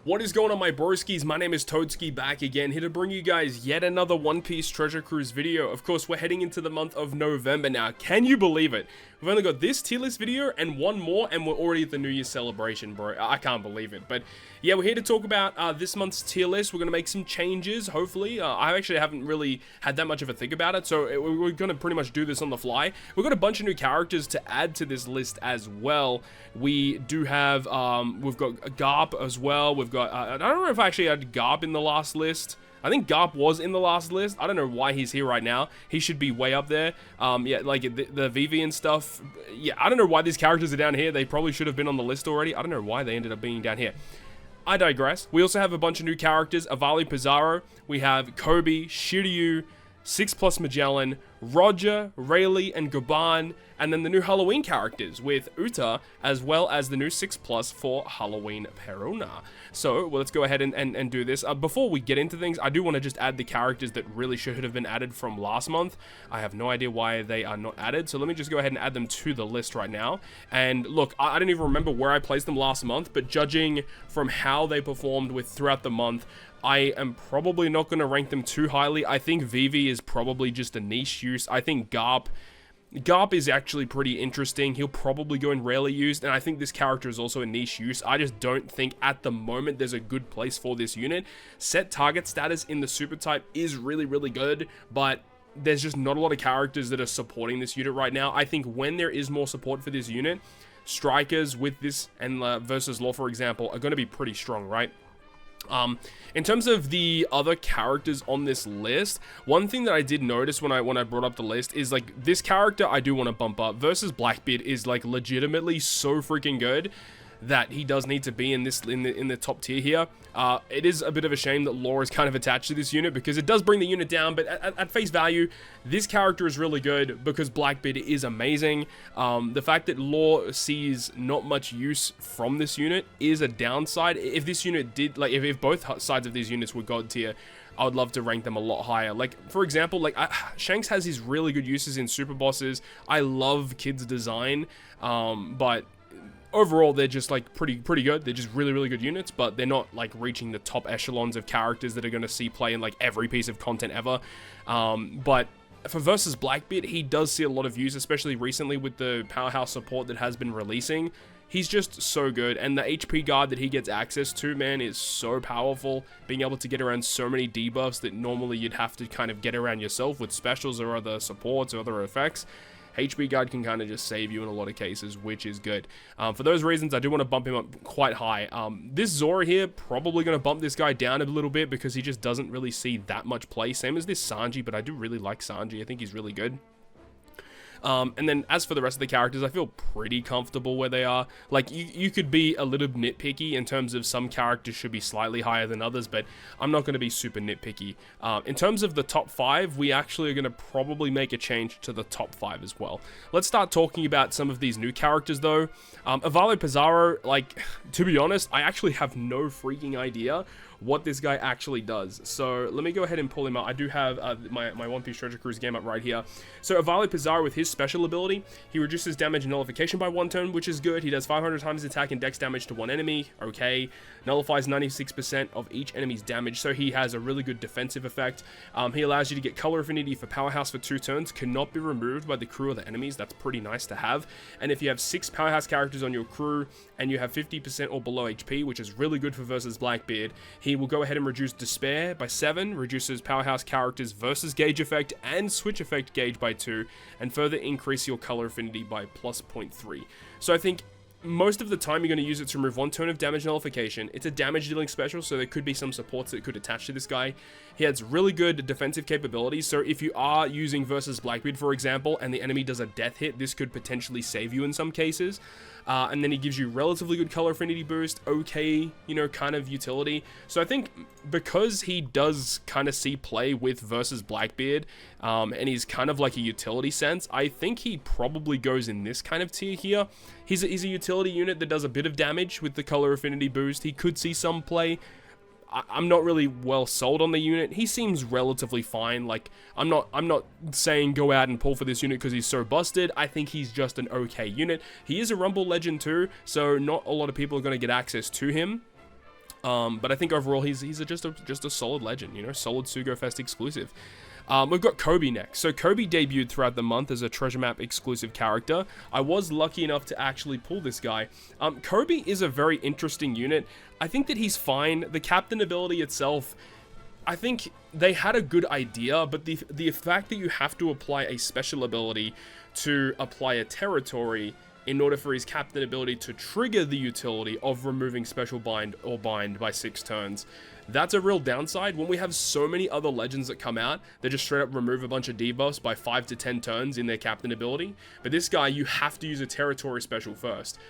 What is going on, my broskiis? My name is Toadski, back again, here to bring you guys yet another One Piece Treasure Cruise video. Of course, we're heading into the month of November now. Can you believe it? We've only got this tier list video and one more, and we're already at the New Year's celebration, bro. I can't believe it. But yeah, we're here to talk about this month's tier list. We're going to make some changes, hopefully. I actually haven't really had that much of a think about it, so we're going to pretty much do this on the fly. We've got a bunch of new characters to add to this list as well. We do have, we've got Garp as well. We've got, I don't know if I actually had Garp in the last list. I think Garp was in the last list. I don't know why he's here right now. He should be way up there. Yeah, like the VV and stuff. Yeah, I don't know why these characters are down here. They probably should have been on the list already. I don't know why they ended up being down here. I digress. We also have a bunch of new characters. Avalo Pizarro. We have Koby, Shiryu, 6+ Magellan, Roger, Rayleigh, and Gaban, and then the new Halloween characters with Uta, as well as the new 6+ for Halloween Perona. So, well, let's go ahead and do this. Before we get into things, I do want to just add the characters that really should have been added from last month. I have no idea why they are not added, so let me just go ahead and add them to the list right now. And look, I don't even remember where I placed them last month, but judging from how they performed throughout the month, I am probably not going to rank them too highly. I think Vivi is probably just a niche use. I think Garp is actually pretty interesting. He'll probably go in rarely used, and I think this character is also a niche use. I just don't think at the moment there's a good place for this unit. Set target status in the super type is really, really good, but there's just not a lot of characters that are supporting this unit right now. I think when there is more support for this unit, strikers with this and versus Law, for example, are going to be pretty strong, right? In terms of the other characters on this list, one thing that I did notice when I brought up the list is, like, this character I do want to bump up. Versus Blackbeard is, like, legitimately so freaking good that he does need to be in this in the top tier here. It is a bit of a shame that Law is kind of attached to this unit because it does bring the unit down, but at face value, this character is really good because Blackbeard is amazing. The fact that Law sees not much use from this unit is a downside. If this unit did, like, if both sides of these units were god tier, I would love to rank them a lot higher. Like, for example, like, Shanks has his really good uses in super bosses. I love Kid's design, but overall, they're just, like, pretty good. They're just really, really good units, but they're not, like, reaching the top echelons of characters that are going to see play in, like, every piece of content ever. But for versus Blackbeard, he does see a lot of use, especially recently with the powerhouse support that has been releasing. He's just so good, and the HP guard that he gets access to, man, is so powerful. Being able to get around so many debuffs that normally you'd have to kind of get around yourself with specials or other supports or other effects. HP guard can kind of just save you in a lot of cases, which is good. For those reasons, I do want to bump him up quite high. This Zora here, probably going to bump this guy down a little bit because he just doesn't really see that much play. Same as this Sanji, but I do really like Sanji. I think he's really good. And then as for the rest of the characters, I feel pretty comfortable where they are. Like, you could be a little nitpicky in terms of some characters should be slightly higher than others, but I'm not going to be super nitpicky. In terms of the top 5, we actually are going to probably make a change to the top 5 as well. Let's start talking about some of these new characters, though. Avalo Pizarro, like, to be honest, I actually have no freaking idea what this guy actually does. So let me go ahead and pull him out. I do have my One Piece Treasure Cruise game up right here. So Avalo Pizarro, with his special ability, he reduces damage and nullification by 1 turn, which is good. He does 500 times attack and dex damage to one enemy. Okay. Nullifies 96% of each enemy's damage, so he has a really good defensive effect. He allows you to get color affinity for powerhouse for 2 turns. Cannot be removed by the crew or the enemies. That's pretty nice to have. And if you have 6 powerhouse characters on your crew and you have 50% or below HP, which is really good for versus Blackbeard, he will go ahead and reduce Despair by 7, reduces powerhouse characters versus gauge effect and switch effect gauge by 2, and further increase your color affinity by plus 0.3. So I think most of the time you're going to use it to remove 1 turn of damage nullification. It's a damage dealing special, so there could be some supports that could attach to this guy. He has really good defensive capabilities, so if you are using versus Blackbeard, for example, and the enemy does a death hit, this could potentially save you in some cases. And then he gives you relatively good color affinity boost, okay, you know, kind of utility. So I think because he does kind of see play with versus Blackbeard, and he's kind of like a utility sense, I think he probably goes in this kind of tier here. He's a utility unit that does a bit of damage with the color affinity boost. He could see some play. I'm not really well sold on the unit. He seems relatively fine. Like, I'm not saying go out and pull for this unit because he's so busted. I think he's just an okay unit. He is a Rumble legend too, so not a lot of people are going to get access to him. But I think overall he's just a solid legend, you know, solid Sugo Fest exclusive. We've got Koby next. So Koby debuted throughout the month as a treasure map exclusive character. I was lucky enough to actually pull this guy. Koby is a very interesting unit. I think that he's fine. The captain ability itself, I think they had a good idea, but the fact that you have to apply a special ability to apply a territory in order for his captain ability to trigger the utility of removing special bind or bind by 6 turns. That's a real downside when we have so many other legends that come out that just straight up remove a bunch of debuffs by 5 to 10 turns in their captain ability. But this guy, you have to use a territory special first.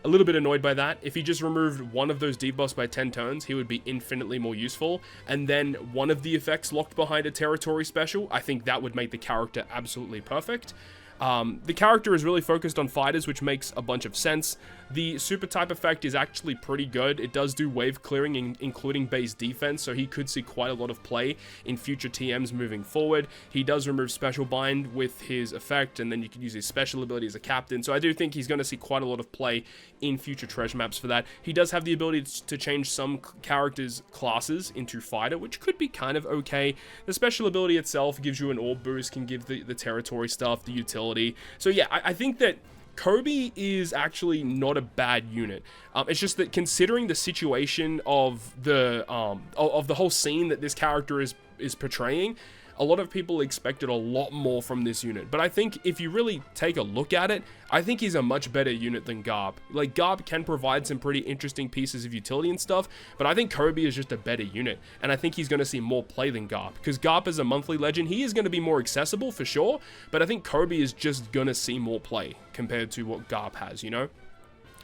A little bit annoyed by that. If he just removed one of those debuffs by 10 turns, he would be infinitely more useful. And then one of the effects locked behind a territory special, I think that would make the character absolutely perfect. The character is really focused on fighters, which makes a bunch of sense. The super type effect is actually pretty good. It does do wave clearing, including base defense, so he could see quite a lot of play in future TMs moving forward. He does remove special bind with his effect, and then you can use his special ability as a captain. So I do think he's going to see quite a lot of play in future treasure maps for that. He does have the ability to change some characters' classes into fighter, which could be kind of okay. The special ability itself gives you an orb boost, can give the territory stuff, the utility. So yeah, I think that Koby is actually not a bad unit. It's just that considering the situation of the whole scene that this character is portraying, a lot of people expected a lot more from this unit. But I think if you really take a look at it, I think he's a much better unit than Garb. Like, Garb can provide some pretty interesting pieces of utility and stuff, but I think Koby is just a better unit, and I think he's going to see more play than Garb, because Garb is a monthly legend. He is going to be more accessible for sure, but I think Koby is just going to see more play compared to what Garb has, you know?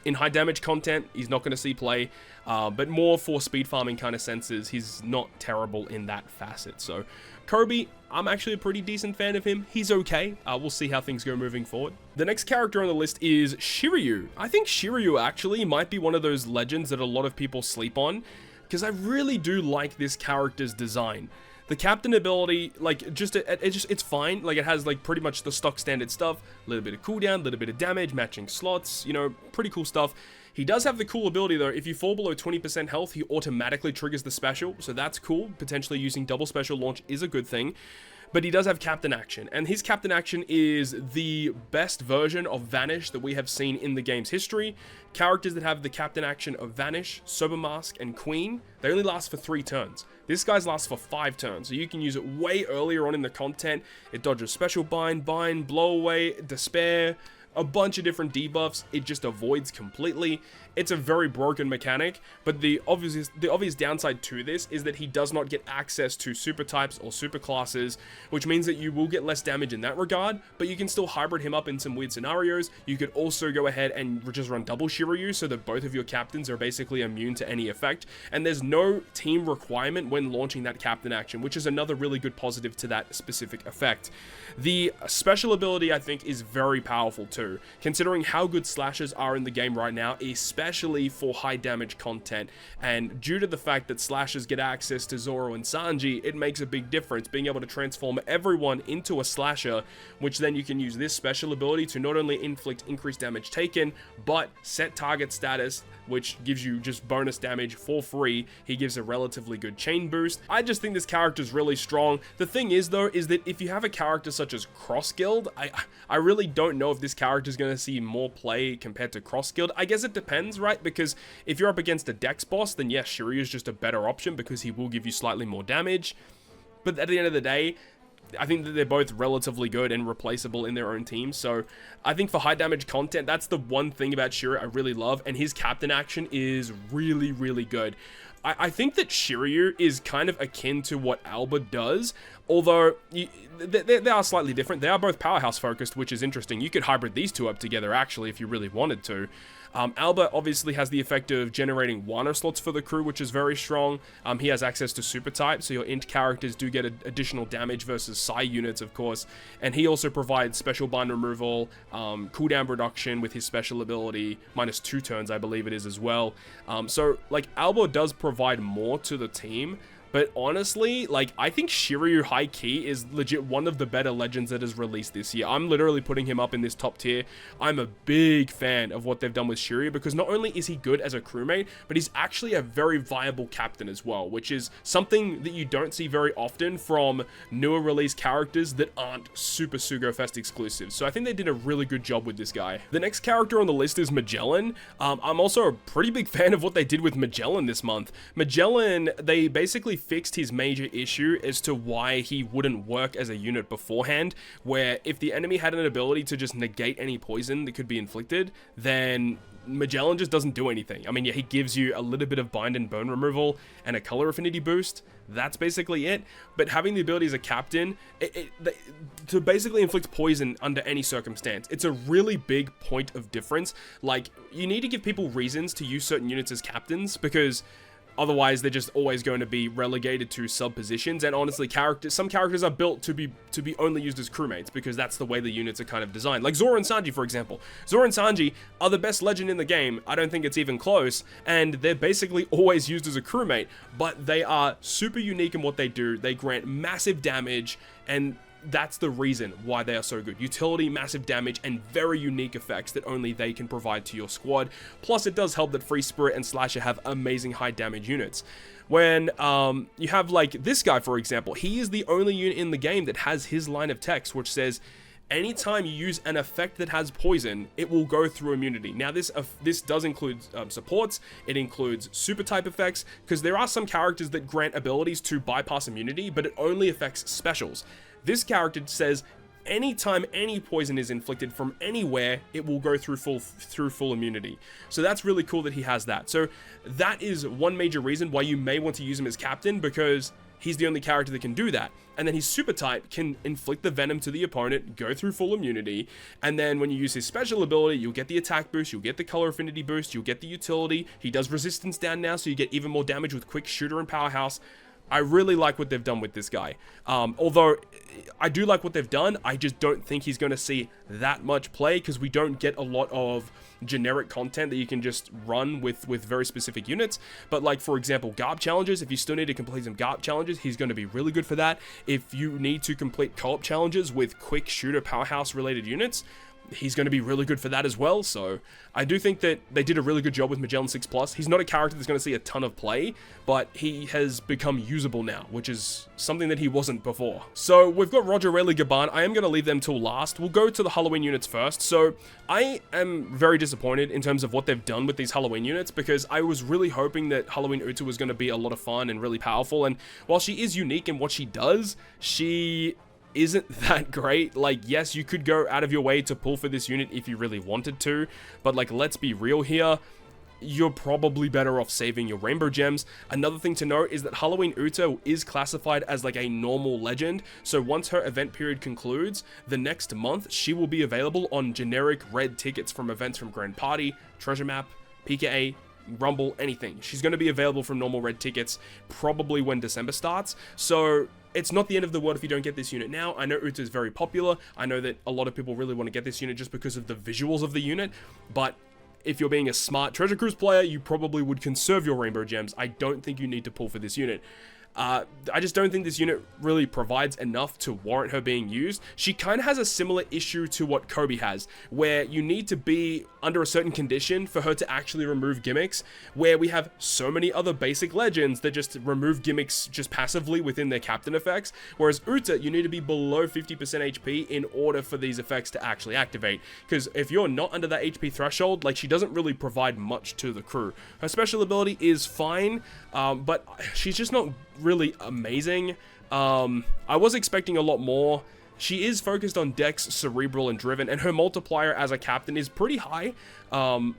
In high damage content, he's not going to see play, but more for speed farming kind of senses, he's not terrible in that facet. So Koby, I'm actually a pretty decent fan of him. He's okay. We'll see how things go moving forward. The next character on the list is Shiryu. I think Shiryu actually might be one of those legends that a lot of people sleep on, because I really do like this character's design. The captain ability, like, it's fine. Like, it has, like, pretty much the stock standard stuff. A little bit of cooldown, a little bit of damage, matching slots, you know, pretty cool stuff. He does have the cool ability, though. If you fall below 20% health, he automatically triggers the special, so that's cool. Potentially using double special launch is a good thing. But he does have Captain Action, and his Captain Action is the best version of Vanish that we have seen in the game's history. Characters that have the Captain Action of Vanish, Sober Mask, and Queen, they only last for 3 turns. This guy's lasts for 5 turns, so you can use it way earlier on in the content. It dodges Special Bind, Blow Away, Despair, a bunch of different debuffs. It just avoids completely. It's a very broken mechanic, but the obvious downside to this is that he does not get access to super types or super classes, which means that you will get less damage in that regard, but you can still hybrid him up in some weird scenarios. You could also go ahead and just run double Shiryu so that both of your captains are basically immune to any effect, and there's no team requirement when launching that captain action, which is another really good positive to that specific effect. The special ability, I think, is very powerful too, considering how good slashers are in the game right now, especially for high damage content, and due to the fact that slashers get access to Zoro and Sanji, it makes a big difference being able to transform everyone into a slasher, which then you can use this special ability to not only inflict increased damage taken, but set target status, which gives you just bonus damage for free. He gives a relatively good chain boost. I just think this character is really strong. The thing is, though, is that if you have a character such as Cross Guild, I really don't know if this character is going to see more play compared to Cross Guild. I guess it depends, right? Because if you're up against a Dex boss, then yes, Shiryu is just a better option because he will give you slightly more damage. But at the end of the day, I think that they're both relatively good and replaceable in their own teams. So I think for high damage content, that's the one thing about Shiryu I really love, and his captain action is really, really good. I think that Shiryu is kind of akin to what Alba does, although they are slightly different. They are both powerhouse focused, which is interesting. You could hybrid these two up together, actually, if you really wanted to. Alba obviously has the effect of generating Wano slots for the crew, which is very strong. He has access to super type, so your int characters do get additional damage versus Psy units, of course. And he also provides special bind removal, cooldown reduction with his special ability, -2 turns, I believe it is as well. So, like, Alba does provide more to the team, But honestly, like, I think Shiryu high key is legit one of the better legends that is released this year. I'm literally putting him up in this top tier. I'm a big fan of what they've done with Shiryu, because not only is he good as a crewmate, but he's actually a very viable captain as well, which is something that you don't see very often from newer release characters that aren't super Sugo Fest exclusives. So I think they did a really good job with this guy. The next character on the list is Magellan. I'm also a pretty big fan of what they did with Magellan this month. Magellan, they basically fixed his major issue as to why he wouldn't work as a unit beforehand, where if the enemy had an ability to just negate any poison that could be inflicted, then Magellan just doesn't do anything. I mean, yeah, he gives you a little bit of bind and bone removal and a color affinity boost. That's basically it. But having the ability as a captain to basically inflict poison under any circumstance, it's a really big point of difference. Like, you need to give people reasons to use certain units as captains, because otherwise, they're just always going to be relegated to sub positions. And honestly, some characters are built to be only used as crewmates, because that's the way the units are kind of designed. Like Zoro and Sanji, for example. Zoro and Sanji are the best legend in the game. I don't think it's even close. And they're basically always used as a crewmate. But they are super unique in what they do. They grant massive damage, and that's the reason why they are so good. Utility, massive damage, and very unique effects that only they can provide to your squad. Plus, it does help that Free Spirit and Slasher have amazing high damage units. When you have like this guy, for example, he is the only unit in the game that has his line of text, which says, anytime you use an effect that has poison, it will go through immunity. Now, this does include supports. It includes super type effects, because there are some characters that grant abilities to bypass immunity, but it only affects specials. This character says, anytime any poison is inflicted from anywhere, it will go through full immunity. So that's really cool that he has that. So that is one major reason why you may want to use him as captain, because he's the only character that can do that. And then his super type can inflict the venom to the opponent, go through full immunity, and then when you use his special ability, you'll get the attack boost, you'll get the color affinity boost, you'll get the utility. He does resistance down now, so you get even more damage with quick shooter and powerhouse. I really like what they've done with this guy. Although I do like what they've done, I just don't think he's going to see that much play, because we don't get a lot of generic content that you can just run with very specific units. But like, for example, Garp challenges, if you still need to complete some Garp challenges, he's going to be really good for that. If you need to complete co-op challenges with quick shooter powerhouse related units, he's going to be really good for that as well. So I do think that they did a really good job with Magellan 6+. He's not a character that's going to see a ton of play, but he has become usable now, which is something that he wasn't before. So we've got Roger, Rayleigh, Gaban. I am going to leave them till last. We'll go to the Halloween units first. So I am very disappointed in terms of what they've done with these Halloween units, because I was really hoping that Halloween Uta was going to be a lot of fun and really powerful. And while she is unique in what she does, she isn't that great. Like, yes, you could go out of your way to pull for this unit if you really wanted to, but like, let's be real here, you're probably better off saving your rainbow gems. Another thing to note is that Halloween Uta is classified as like a normal legend, so once her event period concludes, the next month she will be available on generic red tickets from events from Grand Party, Treasure Map, PKA, Rumble, anything. She's going to be available from normal red tickets probably when December starts, so it's not the end of the world if you don't get this unit now. I know Uta is very popular. I know that a lot of people really want to get this unit just because of the visuals of the unit, but if you're being a smart Treasure Cruise player, you probably would conserve your rainbow gems. I don't think you need to pull for this unit. I just don't think this unit really provides enough to warrant her being used. She kind of has a similar issue to what Koby has, where you need to be under a certain condition for her to actually remove gimmicks, where we have so many other basic legends that just remove gimmicks just passively within their captain effects, whereas Uta, you need to be below 50% HP in order for these effects to actually activate, because if you're not under that HP threshold, like, she doesn't really provide much to the crew. Her special ability is fine, but she's just not really amazing. I was expecting a lot more. She is focused on Dex, Cerebral, and Driven, and her multiplier as a captain is pretty high. I'm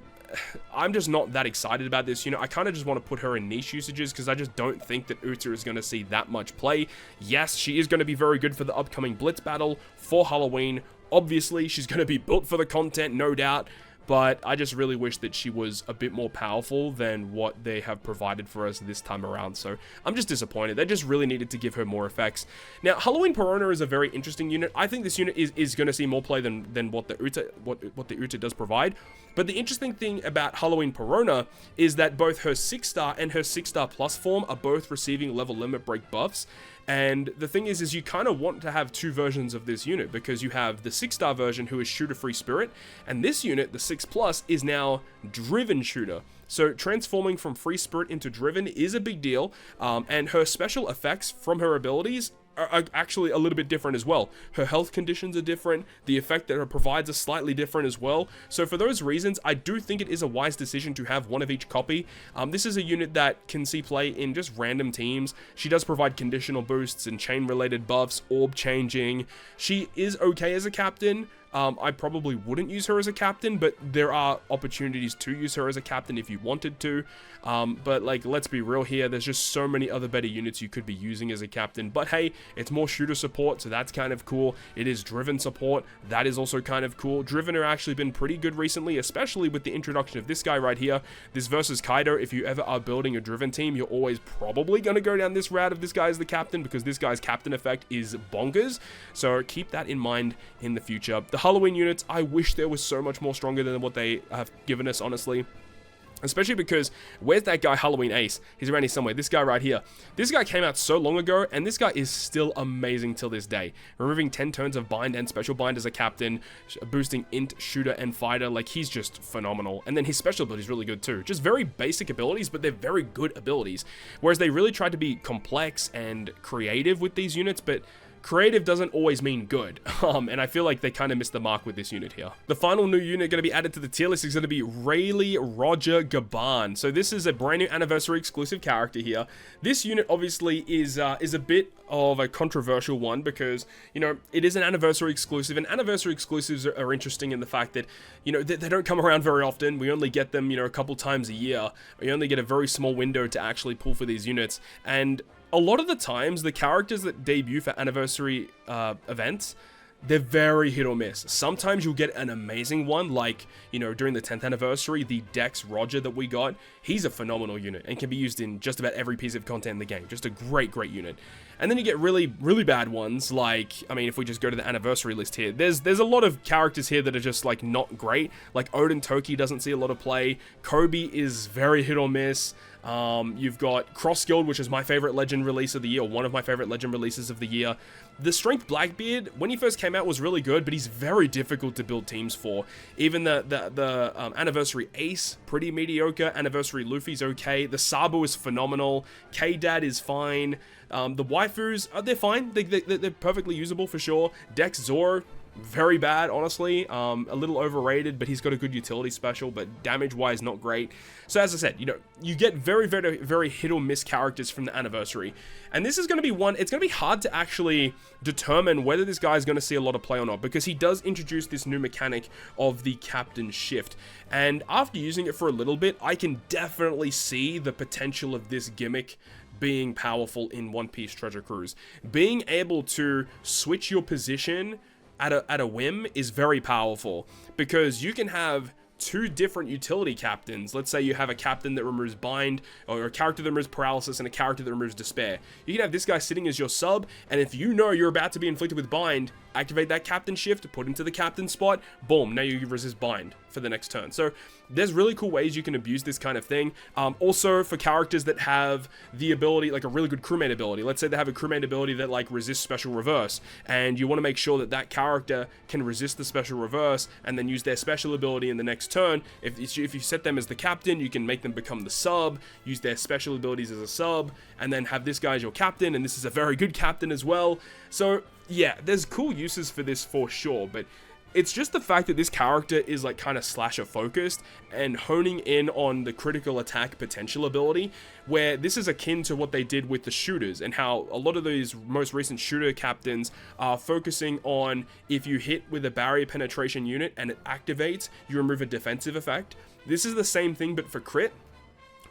just not that excited about this unit. I kind of just want to put her in niche usages because I just don't think that Uta is going to see that much play. Yes, she is going to be very good for the upcoming Blitz battle for Halloween. Obviously, she's going to be built for the content, no doubt. but I just really wish that she was a bit more powerful than what they have provided for us this time around. So I'm just disappointed. They just really needed to give her more effects. Now, Halloween Perona is a very interesting unit. I think this unit is going to see more play than what the Uta does provide. But the interesting thing about Halloween Perona is that both her 6-star and her 6-star plus form are both receiving level limit break buffs. And the thing is you kind of want to have two versions of this unit, because you have the 6-star version who is Shooter Free Spirit, and this unit, the 6+, is now Driven Shooter. So transforming from Free Spirit into Driven is a big deal, and her special effects from her abilities are actually a little bit different as well. Her health conditions are different, the effect that it provides is slightly different as well. So for those reasons, I do think it is a wise decision to have one of each copy. This is a unit that can see play in just random teams. She does provide conditional boosts and chain related buffs, orb changing. She is okay as a captain. I probably wouldn't use her as a captain, but there are opportunities to use her as a captain if you wanted to. But like, let's be real here, there's just so many other better units you could be using as a captain. But hey, it's more shooter support, so that's kind of cool. It is driven support, that is also kind of cool. Driven are actually been pretty good recently, especially with the introduction of this guy right here. This versus Kaido, if you ever are building a driven team, you're always probably going to go down this route of this guy as the captain, because this guy's captain effect is bonkers. So keep that in mind in the future. The Halloween units, I wish they were so much more stronger than what they have given us, honestly. Especially because, where's that guy Halloween Ace? He's around here somewhere. This guy right here. This guy came out so long ago, and this guy is still amazing till this day. Removing 10 turns of bind and special bind as a captain, boosting int, shooter, and fighter. Like, he's just phenomenal. And then his special ability is really good too. Just very basic abilities, but they're very good abilities. Whereas they really tried to be complex and creative with these units, but creative doesn't always mean good, and I feel like they kind of missed the mark with this unit here. The final new unit going to be added to the tier list is going to be Rayleigh Roger Gaban. So this is a brand new anniversary exclusive character here. This unit obviously is a bit of a controversial one, because, you know, it is an anniversary exclusive, and anniversary exclusives are interesting in the fact that, you know, they don't come around very often. We only get them, you know, a couple times a year. We only get a very small window to actually pull for these units, and a lot of the times, the characters that debut for anniversary events, they're very hit or miss. Sometimes you'll get an amazing one, like, you know, during the 10th anniversary, the Dex Roger that we got. He's a phenomenal unit and can be used in just about every piece of content in the game. Just a great unit. And then you get really, really bad ones, like, I mean, if we just go to the anniversary list here, there's a lot of characters here that are just, like, not great. Like, Odin Toki doesn't see a lot of play. Koby is very hit or miss. You've got Cross Guild, which is my favorite legend release of the year, one of my favorite legend releases of the year. The Strength Blackbeard, when he first came out, was really good, but he's very difficult to build teams for. Even the Anniversary Ace, pretty mediocre. Anniversary Luffy's okay. The Sabo is phenomenal. K-Dad is fine. The waifus, they're fine. They're perfectly usable for sure. Dex Zoro, very bad, honestly. A little overrated, but he's got a good utility special, but damage-wise, not great. So as I said, you know, you get very, very, very hit or miss characters from the anniversary. And this is going to be one, it's going to be hard to actually determine whether this guy is going to see a lot of play or not, because he does introduce this new mechanic of the captain shift. And after using it for a little bit, I can definitely see the potential of this gimmick being powerful in One Piece Treasure Cruise. Being able to switch your position at a whim is very powerful, because you can have two different utility captains. Let's say you have a captain that removes bind, or a character that removes paralysis, and a character that removes despair. You can have this guy sitting as your sub, and if you know you're about to be inflicted with bind, activate that captain shift, put into the captain spot, boom, now you resist bind for the next turn. So there's really cool ways you can abuse this kind of thing. Also for characters that have the ability, like a really good crewmate ability. Let's say they have a crewmate ability that like resists special reverse, and you want to make sure that that character can resist the special reverse and then use their special ability in the next turn. If you set them as the captain, you can make them become the sub, use their special abilities as a sub, and then have this guy as your captain, and this is a very good captain as well. So yeah, there's cool uses for this for sure, but it's just the fact that this character is like kind of slasher focused and honing in on the critical attack potential ability, where this is akin to what they did with the shooters, and how a lot of these most recent shooter captains are focusing on, if you hit with a barrier penetration unit and it activates, you remove a defensive effect. This is the same thing but for crit,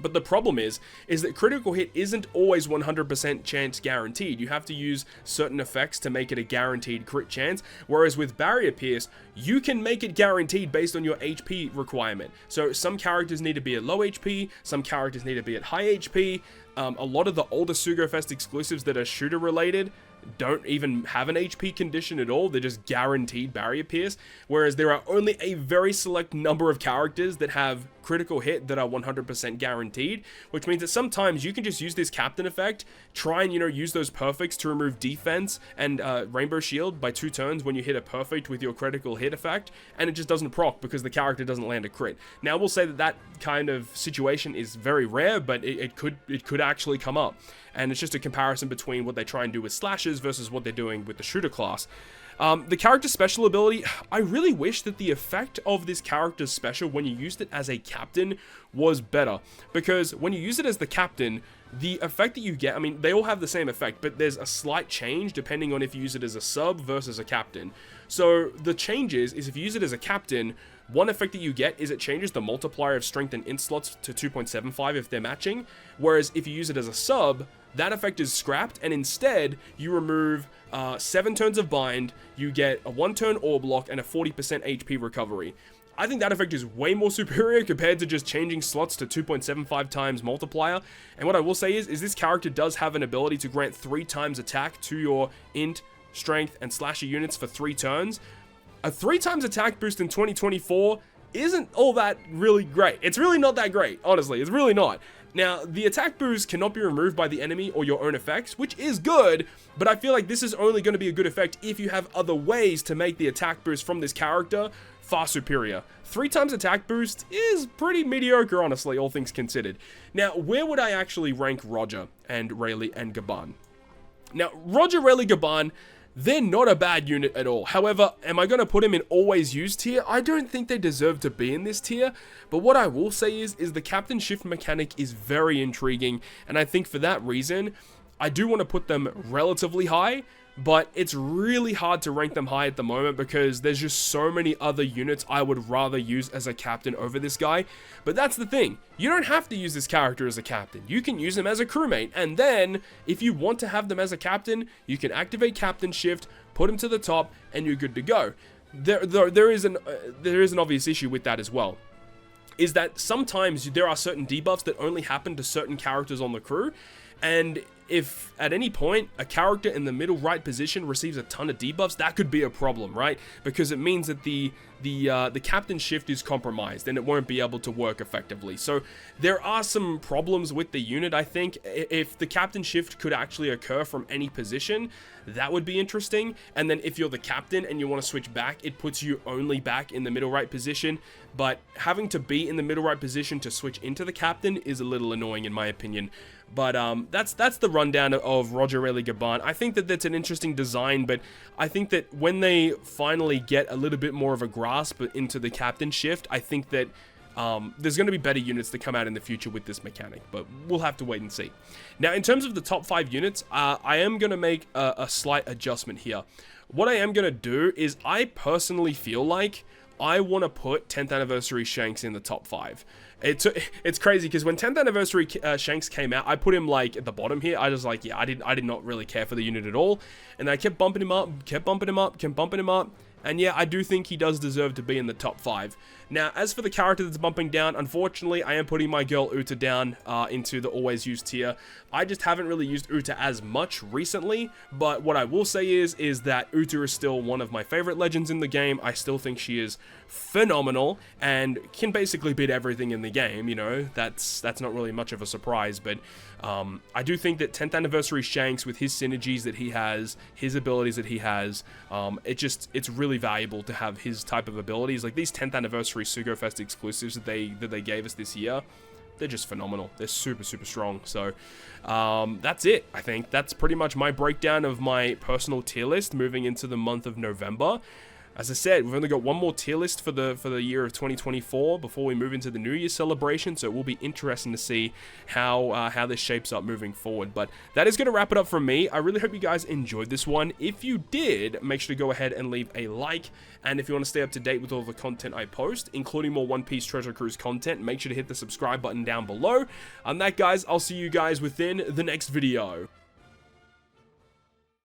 But the problem is that critical hit isn't always 100% chance guaranteed. You have to use certain effects to make it a guaranteed crit chance, whereas with Barrier Pierce, you can make it guaranteed based on your HP requirement. So some characters need to be at low HP, some characters need to be at high HP. A lot of the older Sugofest exclusives that are shooter related don't even have an HP condition at all. They're just guaranteed Barrier Pierce, whereas there are only a very select number of characters that have critical hit that are 100% guaranteed, which means that sometimes you can just use this captain effect, try and, use those perfects to remove defense and Rainbow Shield by 2 turns when you hit a perfect with your critical hit effect, and it just doesn't proc because the character doesn't land a crit. Now, we'll say that that kind of situation is very rare, but it could actually come up, and it's just a comparison between what they try and do with slashes versus what they're doing with the shooter class. The character's special ability, I really wish that the effect of this character's special when you used it as a captain was better, because when you use it as the captain, the effect that you get, I mean, they all have the same effect, but there's a slight change depending on if you use it as a sub versus a captain. So the change is if you use it as a captain, one effect that you get is it changes the multiplier of strength and int slots to 2.75 if they're matching, whereas if you use it as a sub, that effect is scrapped, and instead you remove 7 turns of bind, you get a 1-turn orb lock, and a 40% HP recovery. I think that effect is way more superior compared to just changing slots to 2.75 times multiplier. And what I will say is this character does have an ability to grant 3 times attack to your int, strength, and slasher units for 3 turns. A 3 times attack boost in 2024 isn't all that really great. It's really not that great, honestly. It's really not. Now, the attack boost cannot be removed by the enemy or your own effects, which is good, but I feel like this is only going to be a good effect if you have other ways to make the attack boost from this character far superior. 3 times attack boost is pretty mediocre, honestly, all things considered. Now, where would I actually rank Roger and Rayleigh and Gaban? Now, Roger, Rayleigh, Gaban, they're not a bad unit at all. However, am I going to put them in always used tier? I don't think they deserve to be in this tier. But what I will say is the captain shift mechanic is very intriguing. And I think for that reason, I do want to put them relatively high. But it's really hard to rank them high at the moment because there's just so many other units I would rather use as a captain over this guy. But that's the thing. You don't have to use this character as a captain. You can use him as a crewmate. And then, if you want to have them as a captain, you can activate captain shift, put him to the top, and you're good to go. There is an obvious issue with that as well. Is that sometimes there are certain debuffs that only happen to certain characters on the crew. And if at any point a character in the middle right position receives a ton of debuffs, that could be a problem, right? Because it means that the captain shift is compromised and it won't be able to work effectively. So there are some problems with the unit, I think. If the captain shift could actually occur from any position, that would be interesting. And then if you're the captain and you want to switch back, it puts you only back in the middle right position. But having to be in the middle right position to switch into the captain is a little annoying in my opinion. But that's the rundown of Roger, Rayleigh, Gaban. I think that that's an interesting design, but I think that when they finally get a little bit more of a grasp into the captain shift, I think that there's going to be better units that come out in the future with this mechanic, but we'll have to wait and see. Now, in terms of the top 5 units, I am going to make a slight adjustment here. What I am going to do is I personally feel like I want to put 10th Anniversary Shanks in the top 5. It's crazy because when 10th Anniversary Shanks came out, I put him like at the bottom here. I was like, yeah, I did not really care for the unit at all. And I kept bumping him up, kept bumping him up, kept bumping him up. And yeah, I do think he does deserve to be in the top 5. Now, as for the character that's bumping down, unfortunately, I am putting my girl Uta down into the always used tier. I just haven't really used Uta as much recently, but what I will say is that Uta is still one of my favorite legends in the game. I still think she is phenomenal and can basically beat everything in the game, you know. That's not really much of a surprise, but I do think that 10th Anniversary Shanks, with his synergies that he has, his abilities that he has, it's really valuable to have his type of abilities. Like these 10th Anniversary Sugofest exclusives that they gave us this year, they're just phenomenal. They're super, super strong. So that's it. I think that's pretty much my breakdown of my personal tier list moving into the month of November. As I said, we've only got one more tier list for the year of 2024 before we move into the New Year celebration, so it will be interesting to see how this shapes up moving forward. But that is going to wrap it up from me. I really hope you guys enjoyed this one. If you did, make sure to go ahead and leave a like, and if you want to stay up to date with all the content I post, including more One Piece Treasure Cruise content, make sure to hit the subscribe button down below. On that, guys, I'll see you guys within the next video.